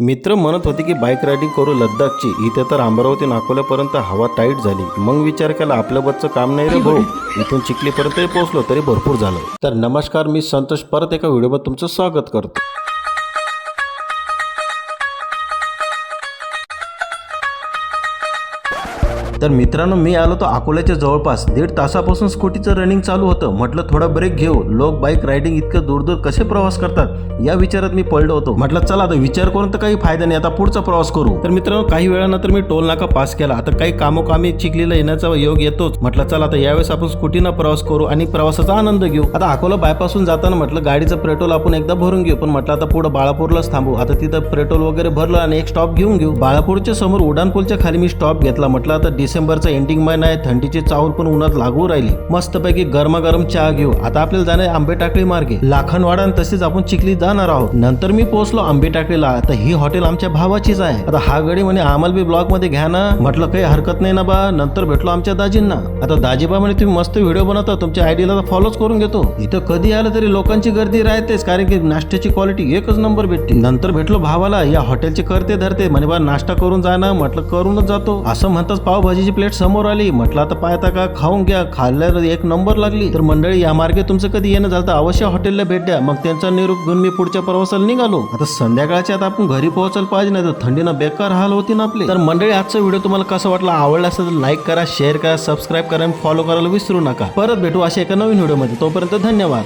मित्र म्हणत होते की बाईक रायडिंग करू लद्दाखची. इथे तर अमरावती अकोल्यापर्यंत हवा टाईट झाली. मग विचार केला आपल्या बसचं काम नाही रे भाऊ. इथून चिखलीपर्यंत पोहोचलो तरी भरपूर झालं. तर नमस्कार, मी संतोष परत एका व्हिडिओमध्ये तुमचं स्वागत करतो. तर मित्रांनो, मी आलो तो अकोल्याच्या जवळपास 1.5 तासापासून स्कूटीचं रनिंग चालू होतं. म्हटलं थोडा ब्रेक घेऊ. लोक बाईक रायडिंग इतकं दूर दूर कसे प्रवास करतात या विचारात मी पडलो होतो. म्हटलं चला आता विचार करून तर काही फायदा नाही, आता पुढचा प्रवास करू. तर मित्रांनो, काही वेळानंतर मी टोल नाका पास केला. आता काही कामोकामी चिखलीला येण्याचा योग येतोच. म्हटलं चला आता यावेळेस आपण स्कूटीनं प्रवास करू आणि प्रवासाचा आनंद घेऊ. आता अकोला बायपासून जाताना म्हटलं गाडीचं पेट्रोल आपण एकदा भरून घेऊ, पण म्हटलं आता पुढे बाळापूरलाच थांबू. आता तिथं पेट्रोल वगैरे भरलं आणि एक स्टॉप घेऊन घेऊ. बाळापूरच्या समोर उड्डाणपूलच्या खाली मी स्टॉप घेतला. म्हटलं आता डिसेंबरचा एंडिंग महिना आहे, थंडीची चावल पण उन्हात लागू राहिली. मस्तपैकी गरमागरम चहा घेऊ. आता आपल्याला जाणे आंबेटाकळी मार्गे लाखनवाडा आणि तसेच आपण चिखली जाणार आहोत. नंतर मी पोहोचलो आंबेटाकळीला. आता ही हॉटेल आमच्या भावाचीच आहे. आता हा गडी म्हणे आम्हाला बी ब्लॉग मध्ये घ्या ना. म्हटलं काही हरकत नाही ना बा. नंतर भेटलो आमच्या दाजींना. आता दाजीबा म्हणे तुम्ही मस्त व्हिडिओ बनवता, तुमच्या आयडीला फॉलोच करून घेतो. इथं कधी आलं तरी लोकांची गर्दी राहतेच, कारण की नाश्त्याची क्वालिटी एकच नंबर भेटते. नंतर भेटलो भावाला. या हॉटेलचे करते धरते म्हणे बा, नाश्ता करून जा ना. म्हटलं करूनच जातो. असं म्हणताच पावभाजीची प्लेट समोर आली. म्हटलं आता पाहता का, खाऊन घ्या. खाल्ल्यावर एक नंबर लागली. तर मंडळी, या मार्गे तुमचं कधी येणं झालं तर अवश्य हॉटेलला भेट द्या. मग त्यांचा निरोप घेऊन मी पुढच्या प्रवासाला निघालो. आता संध्याकाळच्या आता आपण घरी पोहोचायला पाहिजे, नाही तर थंडीनं बेकार हाल होती ना आपले. तर मंडळी, आजचा व्हिडिओ तुम्हाला कसा वाटला, आवडला असेल तर लाईक करा, शेअर करा, सबस्क्राईब करा आणि फॉलो करायला विसरू नका. परत भेटू अशा एका नवीन व्हिडिओमध्ये. तोपर्यंत धन्यवाद.